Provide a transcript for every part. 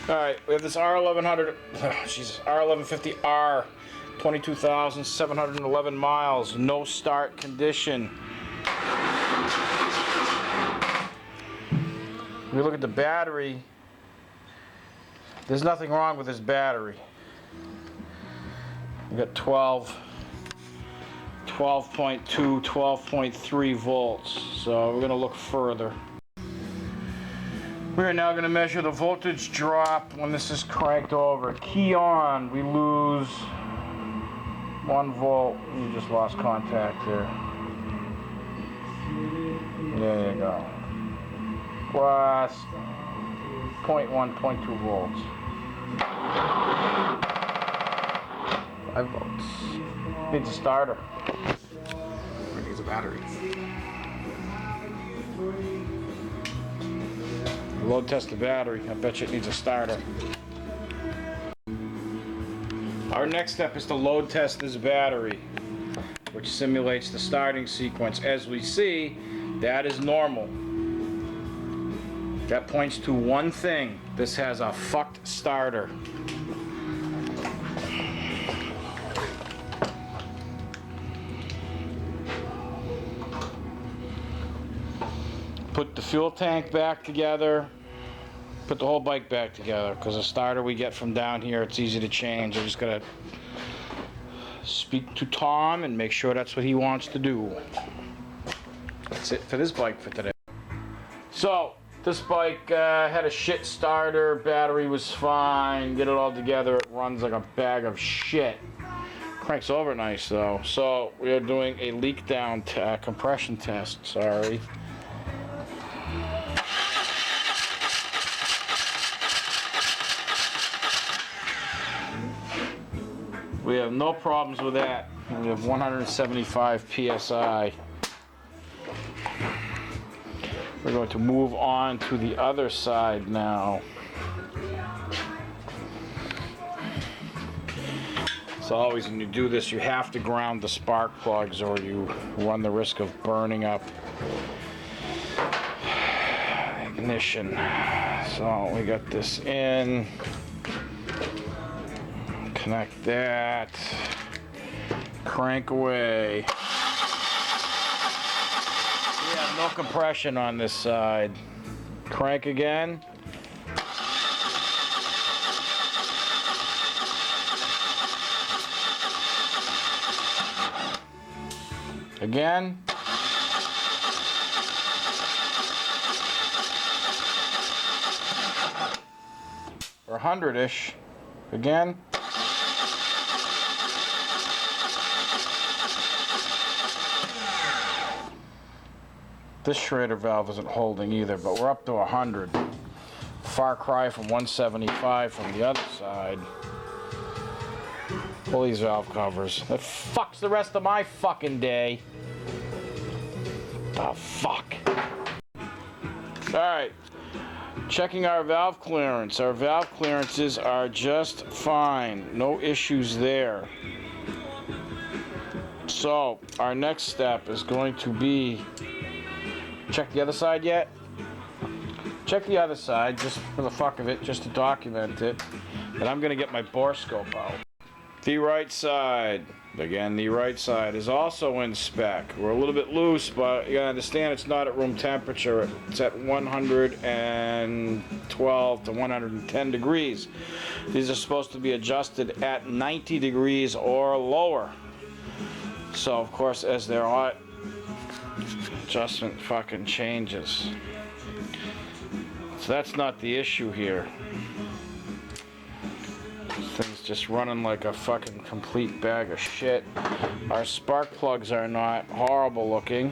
Alright, we have this R1100, Jesus, R1150R, 22,711 miles, no start condition. When we look at the battery, there's nothing wrong with this battery. We got 12.2, 12.3 volts, so we're going to look further. We are now going to measure the voltage drop when this is cranked over. Key on, we lose 1 volt. You just lost contact here. There you go. Plus 0.1, 0.2 volts. 5 volts. Needs a starter. It needs a battery. Load test the battery. I bet you it needs a starter. Our next step is to load test this battery, which simulates the starting sequence. As we see, that is normal. That points to one thing. This has a fucked starter. Put the fuel tank back together. Put the whole bike back together, because the starter we get from down here, it's easy to change. I just gotta speak to Tom and make sure that's what he wants to do. That's it for this bike for today. So, this bike had a shit starter, battery was fine, get it all together, it runs like a bag of shit. Cranks over nice though. So, we are doing a leak down compression test, sorry. We have no problems with that. We have 175 psi. We're going to move on to the other side now. So always when you do this, you have to ground the spark plugs or you run the risk of burning up ignition. So we got this in. Connect that. Crank away. We have no compression on this side. Crank again. Again. Or 100-ish. Again. This Schrader valve isn't holding either, but we're up to 100. Far cry from 175 from the other side. Pull these valve covers. That fucks the rest of my fucking day. Oh, fuck. Alright. Checking our valve clearance. Our valve clearances are just fine. No issues there. So, our next step is going to be... Check the other side yet? Check the other side, just for the fuck of it, just to document it. And I'm gonna get my bore scope out. The right side, again, the right side is also in spec. We're a little bit loose, but you gotta understand it's not at room temperature. It's at 112 to 110 degrees. These are supposed to be adjusted at 90 degrees or lower. So, of course, as they're hot, adjustment fucking changes. So that's not the issue here. This thing's just running like a fucking complete bag of shit. Our spark plugs are not horrible looking.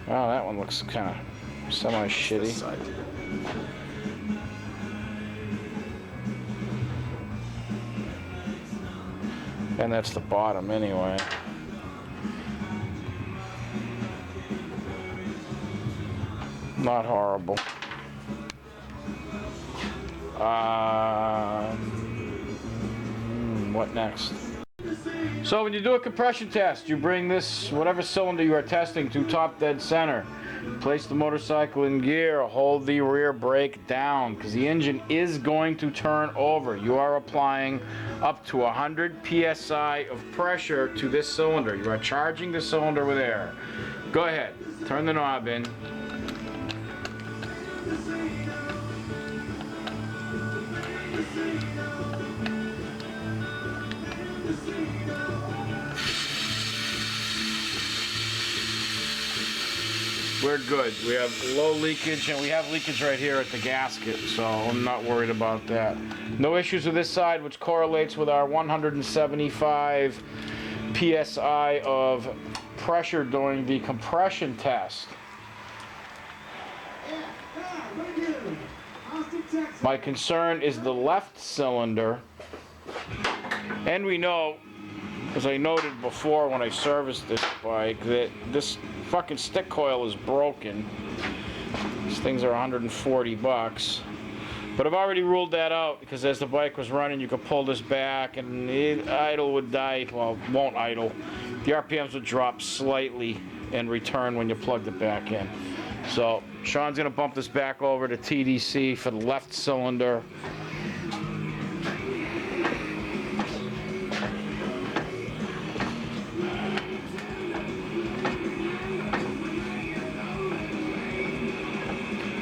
Wow, that one looks kind of semi-shitty. And that's the bottom anyway. Not horrible. What next? So when you do a compression test, you bring this, whatever cylinder you are testing, to top dead center. Place the motorcycle in gear, hold the rear brake down, because the engine is going to turn over. You are applying up to 100 psi of pressure to this cylinder. You are charging the cylinder with air. Go ahead, turn the knob in. We're good. We have low leakage, and we have leakage right here at the gasket, so I'm not worried about that. No issues with this side, which correlates with our 175 psi of pressure during the compression test. My concern is the left cylinder, and we know, as I noted before when I serviced this bike, that this fucking stick coil is broken. These things are 140 bucks. But I've already ruled that out, because as the bike was running, you could pull this back and it idle would die. Well, it won't idle. The RPMs would drop slightly and return when you plugged it back in. So Sean's gonna bump this back over to TDC for the left cylinder.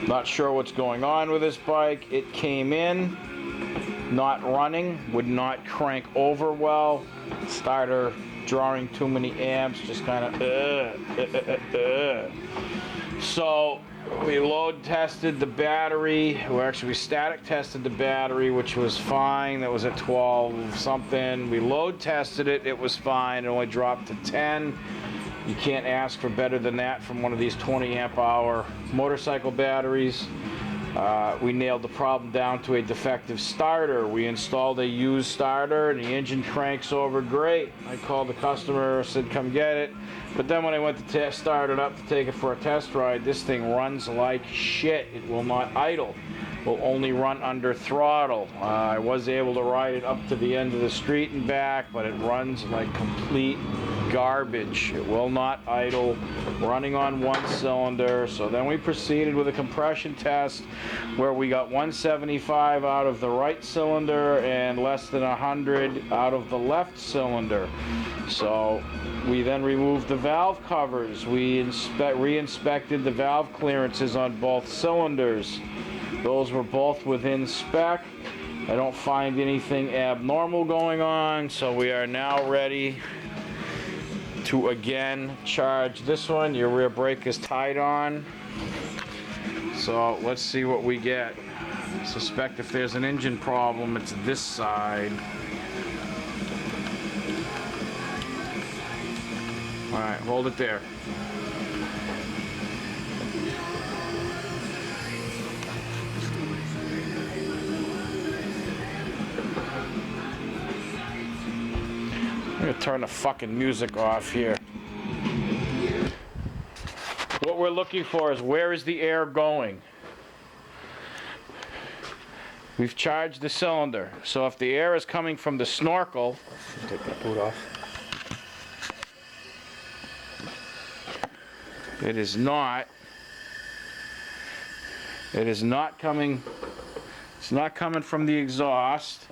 Not sure what's going on with this bike. It came in not running, would not crank over well. Starter drawing too many amps, just kind of So we load tested the battery. We static tested the battery, which was fine. That was at 12 something. We load tested it. It was fine. It only dropped to 10. You can't ask for better than that from one of these 20 amp hour motorcycle batteries. We nailed the problem down to a defective starter. We installed a used starter and the engine cranks over great. I called the customer, said come get it. But then when I went to start it up to take it for a test ride, this thing runs like shit. It will not idle. Will only run under throttle. I was able to ride it up to the end of the street and back, but it runs like complete garbage. It will not idle, running on one cylinder. So then we proceeded with a compression test where we got 175 out of the right cylinder and less than 100 out of the left cylinder. So we then removed the valve covers. We re-inspected the valve clearances on both cylinders. Those were both within spec. I don't find anything abnormal going on, so we are now ready to again charge this one. Your rear brake is tied on. So let's see what we get. I suspect if there's an engine problem, it's this side. All right, hold it there. I'm gonna turn the fucking music off here. What we're looking for is where is the air going? We've charged the cylinder. So if the air is coming from the snorkel, Take that boot off. it is not coming, it's not coming from the exhaust.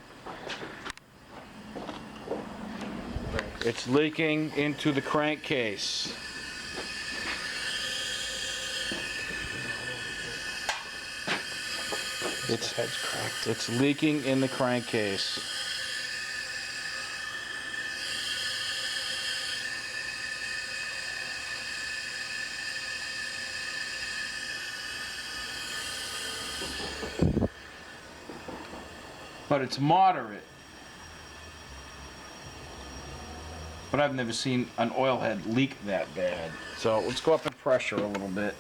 It's leaking into the crankcase. Its head's cracked. It's leaking in the crankcase. But it's moderate. But I've never seen an oil head leak that bad. So let's go up in pressure a little bit.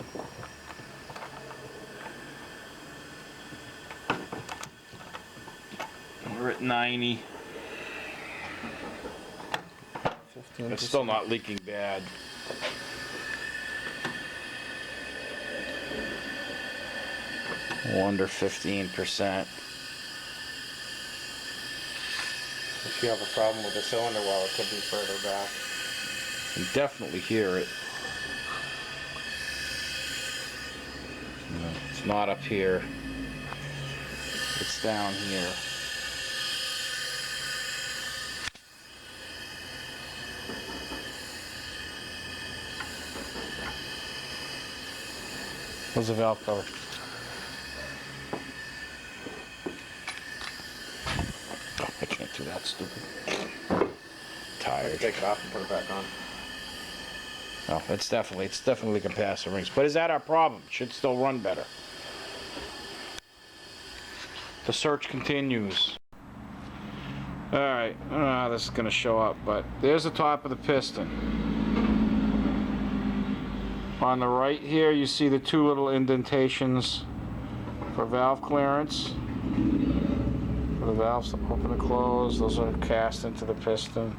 We're at 90. 15%. It's still not leaking bad. Under 15%. If you have a problem with the cylinder well, it could be further back. You can definitely hear it. No, it's not up here. It's down here. Where's the valve cover? Oh, I can't do that, stupid. Tired. Take it off and put it back on. No, it's definitely capacitor rings. But is that our problem? It should still run better. The search continues. Alright, I don't know how this is going to show up, but there's the top of the piston. On the right here, you see the two little indentations for valve clearance. For the valves to open and close, those are cast into the piston.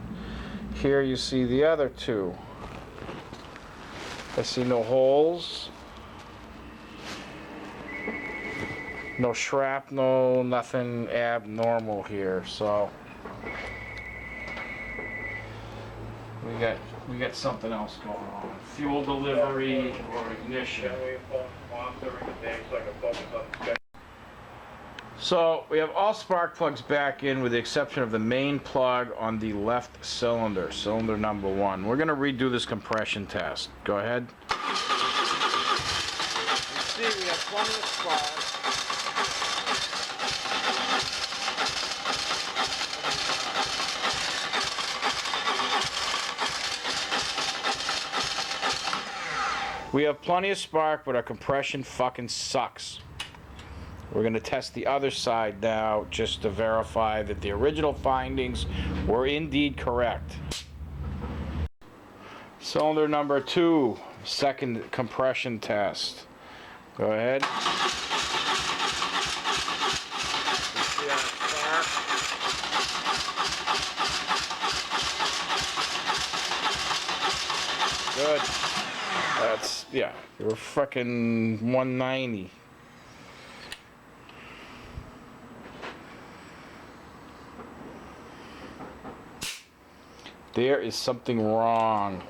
Here you see the other two. I see no holes, no shrapnel, nothing abnormal here. So we got something else going on. Fuel delivery or ignition. So we have all spark plugs back in with the exception of the main plug on the left cylinder, cylinder number 1. We're going to redo this compression test. Go ahead. You see we have plenty of spark. We have plenty of spark, but our compression fucking sucks. We're going to test the other side now just to verify that the original findings were indeed correct. Cylinder number 2, second compression test. Go ahead. Good. That's, yeah, we're fucking 190. There is something wrong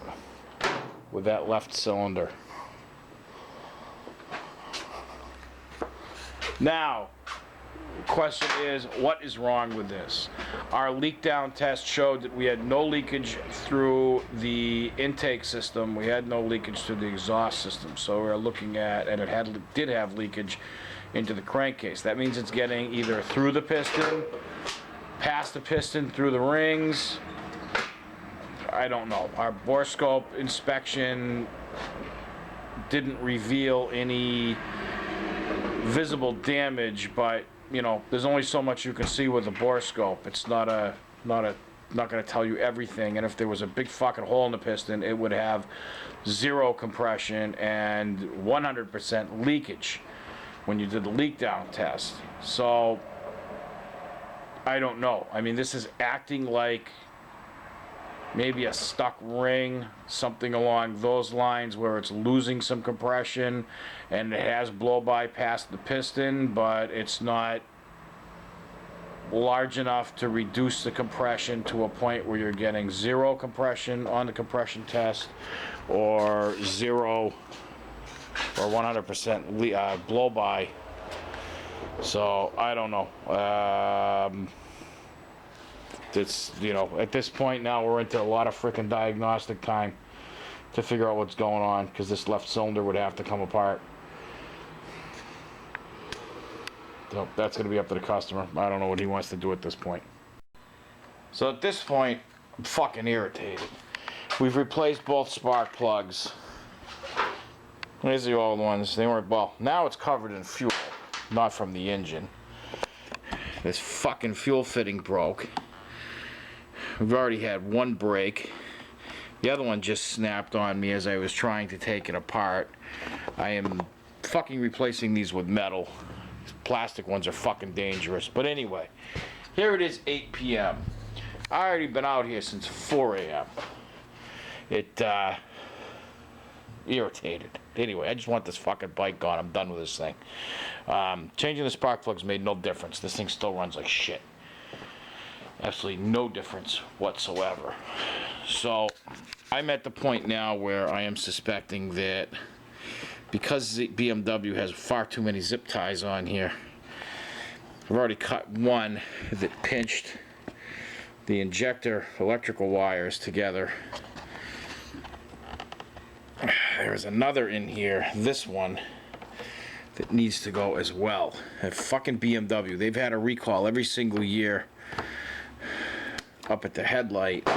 with that left cylinder. Now, the question is, what is wrong with this? Our leak down test showed that we had no leakage through the intake system. We had no leakage through the exhaust system. So we're looking at, and it did have leakage into the crankcase. That means it's getting either through the piston, past the piston, through the rings. I don't know. Our borescope inspection didn't reveal any visible damage, but you know, there's only so much you can see with a borescope. It's not going to tell you everything. And if there was a big fucking hole in the piston, it would have 0 compression and 100% leakage when you did the leak down test. So I don't know. I mean, this is acting like maybe a stuck ring, something along those lines where it's losing some compression and it has blow-by past the piston, but it's not large enough to reduce the compression to a point where you're getting 0 compression on the compression test or 0 or 100% blow-by. So I don't know. It's, you know, at this point now we're into a lot of freaking diagnostic time to figure out what's going on, because this left cylinder would have to come apart. So that's going to be up to the customer. I don't know what he wants to do at this point. So at this point, I'm fucking irritated. We've replaced both spark plugs. These are the old ones. They weren't, well, now it's covered in fuel, not from the engine. This fucking fuel fitting broke. We've already had one break. The other one just snapped on me as I was trying to take it apart. I am fucking replacing these with metal. These plastic ones are fucking dangerous. But anyway, here it is, 8 p.m. I already been out here since 4 a.m. It irritated. Anyway, I just want this fucking bike gone. I'm done with this thing. Changing the spark plugs made no difference. This thing still runs like shit. Absolutely no difference whatsoever. So I'm at the point now where I am suspecting that because the BMW has far too many zip ties on here, I've already cut one that pinched the injector electrical wires together. There's another in here, this one, that needs to go as well. And fucking BMW, they've had a recall every single year up at the headlight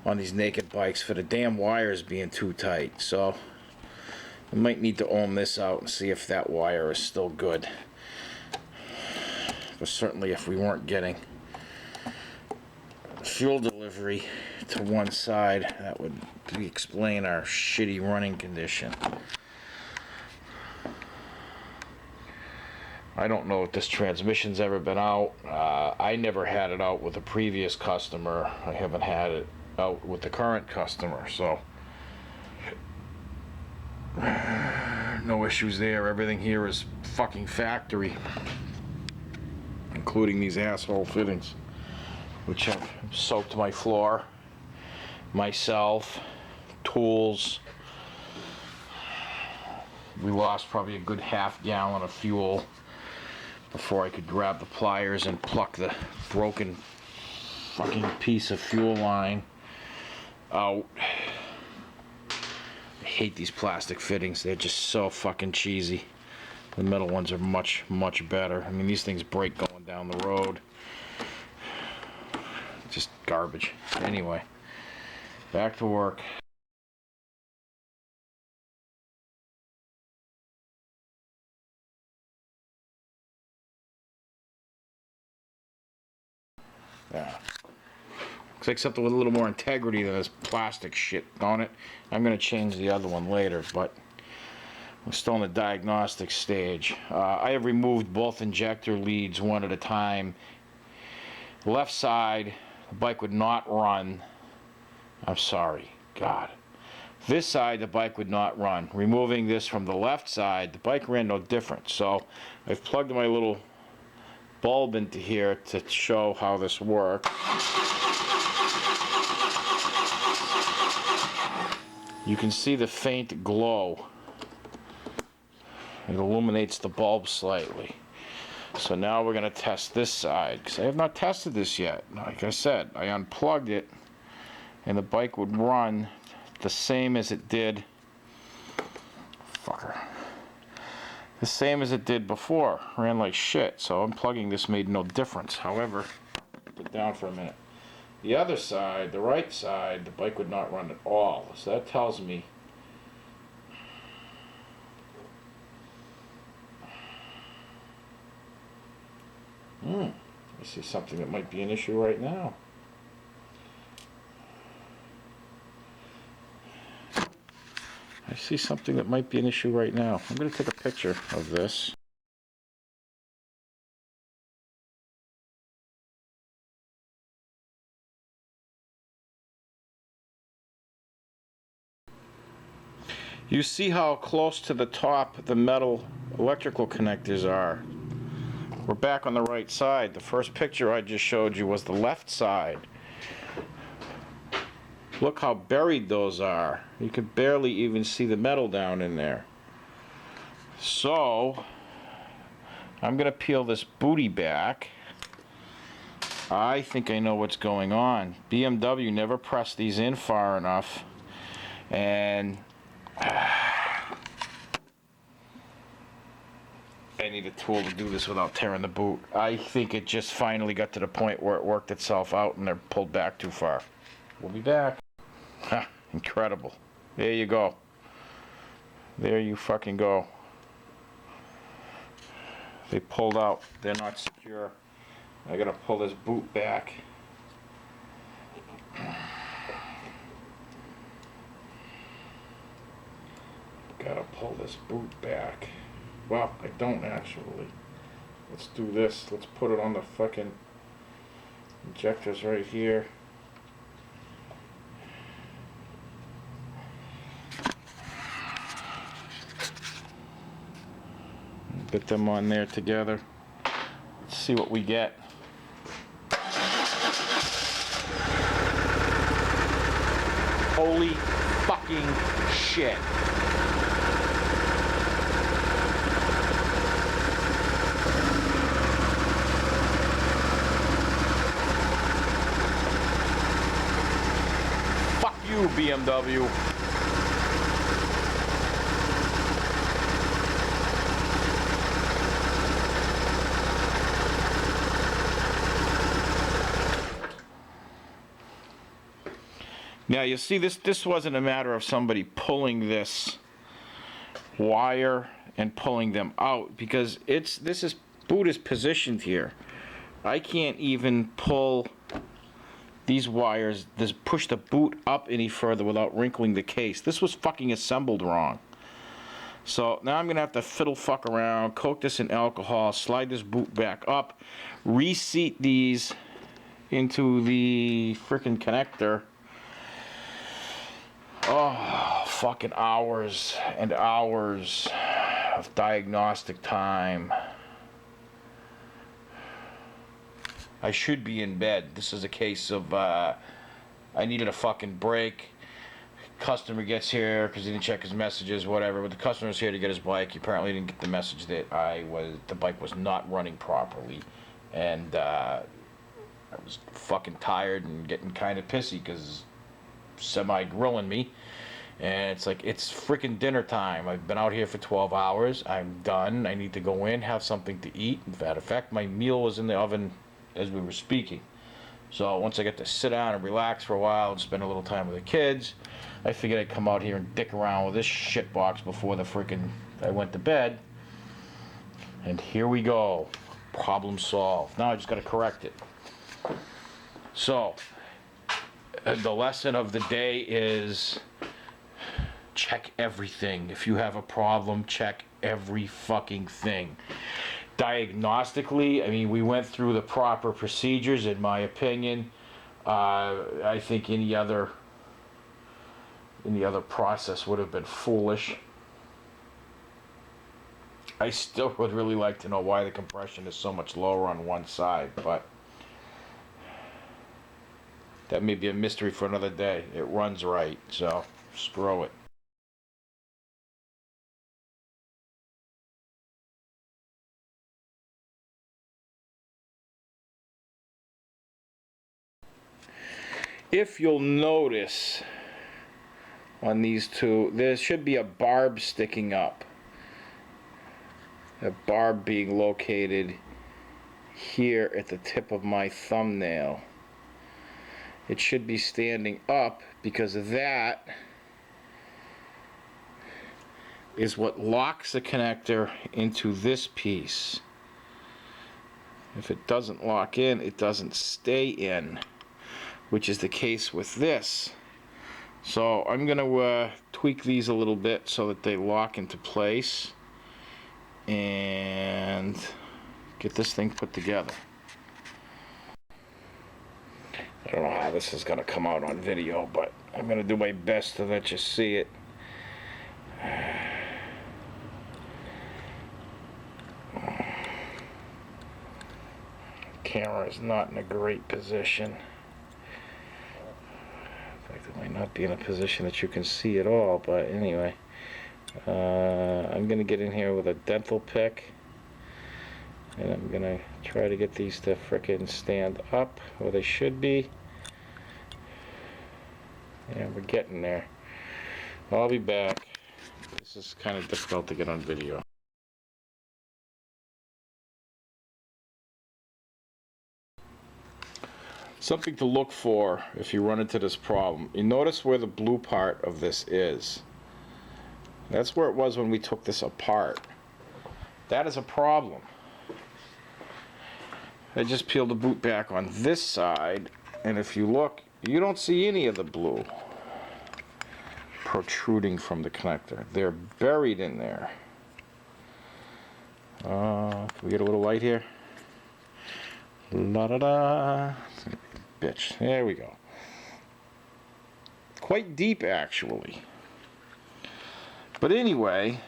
on these naked bikes for the damn wires being too tight. So I might need to ohm this out and see if that wire is still good. But certainly if we weren't getting fuel delivery to one side, that would explain our shitty running condition. I don't know if this transmission's ever been out. I never had it out with a previous customer. I haven't had it out with the current customer, so no issues there. Everything here is fucking factory, including these asshole fittings, which have soaked my floor, myself, tools. We lost probably a good half gallon of fuel before I could grab the pliers and pluck the broken fucking piece of fuel line out. I hate these plastic fittings. They're just so fucking cheesy. The metal ones are much, much better. I mean, these things break going down the road. Just garbage. Anyway, back to work. Yeah. Looks like something with a little more integrity than this plastic shit on it. I'm going to change the other one later, but we're still in the diagnostic stage. I have removed both injector leads one at a time. Left side, the bike would not run. I'm sorry, God. This side, the bike would not run. Removing this from the left side, the bike ran no different. So I've plugged my little bulb into here to show how this works. You can see the faint glow. It illuminates the bulb slightly. So now we're going to test this side, because I have not tested this yet. Like I said, I unplugged it and the bike would run the same as it did, the same as it did before. Ran like shit, so unplugging this made no difference. However, put it down for a minute. The other side, the right side, the bike would not run at all. So that tells me I see something that might be an issue right now. I see something that might be an issue right now. I'm going to take a picture of this. You see how close to the top the metal electrical connectors are. We're back on the right side. The first picture I just showed you was the left side. Look how buried those are. You can barely even see the metal down in there. So, I'm going to peel this booty back. I think I know what's going on. BMW never pressed these in far enough. And I need a tool to do this without tearing the boot. I think it just finally got to the point where it worked itself out and they're pulled back too far. We'll be back. Ha, incredible. There you go. There you fucking go. They pulled out. They're not secure. I gotta pull this boot back. Gotta pull this boot back. Well, I don't actually. Let's do this. Let's put it on the fucking injectors right here. Get them on there together. Let's see what we get. fucking shit. Fuck you, BMW. Now you see, this wasn't a matter of somebody pulling this wire and pulling them out, because this boot is positioned here. I can't even pull these wires, push the boot up any further without wrinkling the case. This was fucking assembled wrong. So now I'm gonna have to fiddle fuck around, coat this in alcohol, slide this boot back up, reseat these into the frickin' connector. Oh, fucking hours and hours of diagnostic time. I should be in bed. This is a case of I needed a fucking break. Customer gets here because he didn't check his messages, whatever. But the customer's here to get his bike. He apparently didn't get the message that the bike was not running properly, and I was fucking tired and getting kind of pissy because semi-grilling me, and it's like, it's freaking dinner time. I've been out here for 12 hours. I'm done. I need to go in, have something to eat. In fact, my meal was in the oven as we were speaking. So once I get to sit down and relax for a while and spend a little time with the kids, I figured I'd come out here and dick around with this shit box before I went to bed. And here we go. Problem solved. Now I just got to correct it. So the lesson of the day is check everything. If you have a problem, check every fucking thing. Diagnostically, I mean, we went through the proper procedures, in my opinion. I think any other process would have been foolish. I still would really like to know why the compression is so much lower on one side, but that may be a mystery for another day. It runs right, so screw it. If you'll notice on these two, there should be a barb sticking up. A barb being located here at the tip of my thumbnail. It should be standing up because that is what locks the connector into this piece. If it doesn't lock in, it doesn't stay in, which is the case with this. So I'm going to tweak these a little bit so that they lock into place and get this thing put together. I don't know how this is going to come out on video, but I'm going to do my best to let you see it. Camera is not in a great position. In fact, it might not be in a position that you can see at all, but anyway. I'm going to get in here with a dental pick, and I'm going to try to get these to frickin' stand up where they should be. Yeah, we're getting there. I'll be back. This is kind of difficult to get on video. Something to look for if you run into this problem. You notice where the blue part of this is. That's where it was when we took this apart. That is a problem. I just peeled the boot back on this side, and if you look, you don't see any of the blue protruding from the connector. They're buried in there. Can we get a little light here? La da da. Bitch. There we go. Quite deep, actually. But anyway,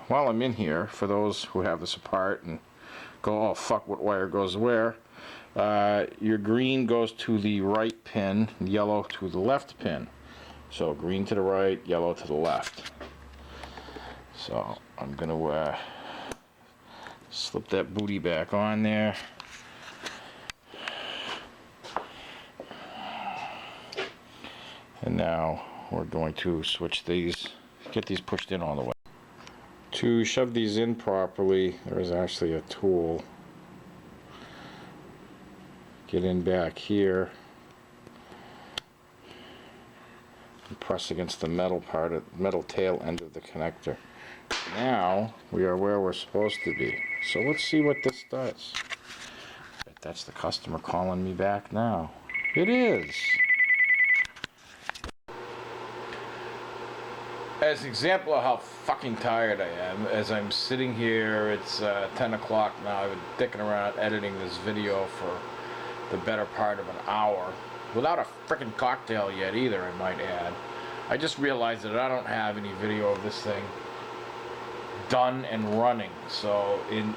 while I'm in here, for those who have this apart and go, oh fuck, what wire goes where, your green goes to the right pin, yellow to the left pin. So green to the right, yellow to the left. So I'm gonna slip that booty back on there. And now we're going to switch these, get these pushed in all the way. To shove these in properly, there is actually a tool. Get in back here and press against the metal tail end of the connector. Now we are where we're supposed to be. So let's see what this does. That's the customer calling me back now. It is. As an example of how fucking tired I am, as I'm sitting here, it's 10 o'clock now. I've been dicking around editing this video for the better part of an hour. Without a frickin' cocktail yet either, I might add. I just realized that I don't have any video of this thing done and running. So in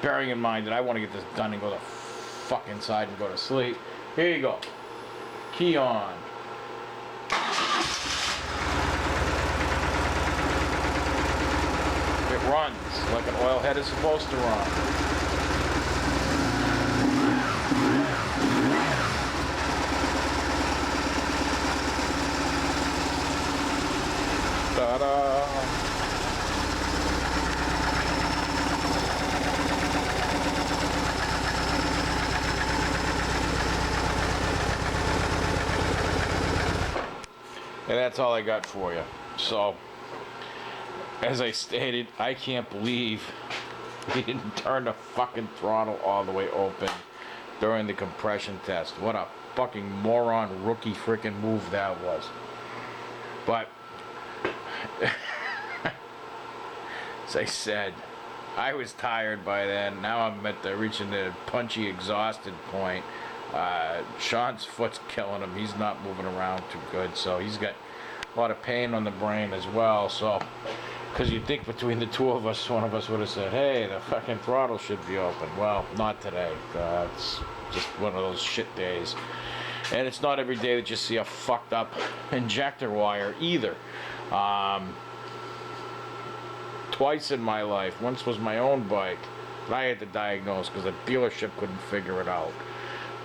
bearing in mind that I want to get this done and go the fuck inside and go to sleep, here you go. Key on. It runs like an oil head is supposed to run. Ta-da! And that's all I got for you. So, as I stated, I can't believe he didn't turn the fucking throttle all the way open during the compression test. What a fucking moron rookie freaking move that was. But, as I said, I was tired by then. Now I'm reaching the punchy, exhausted point. Sean's foot's killing him. He's not moving around too good, so he's got a lot of pain on the brain as well. So, because you'd think between the two of us, one of us would have said, hey, the fucking throttle should be open. Well, not today. It's just one of those shit days. And it's not every day that you see a fucked up injector wire either. Twice in my life. Once was my own bike that I had to diagnose because the dealership couldn't figure it out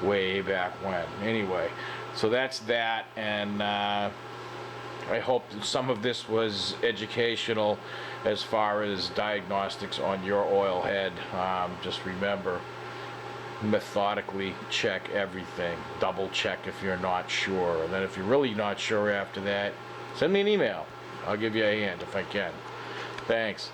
way back when. Anyway, so that's that, and I hope that some of this was educational as far as diagnostics on your oil head. Just remember, methodically check everything. Double check if you're not sure. And then if you're really not sure after that, send me an email. I'll give you a hand if I can. Thanks.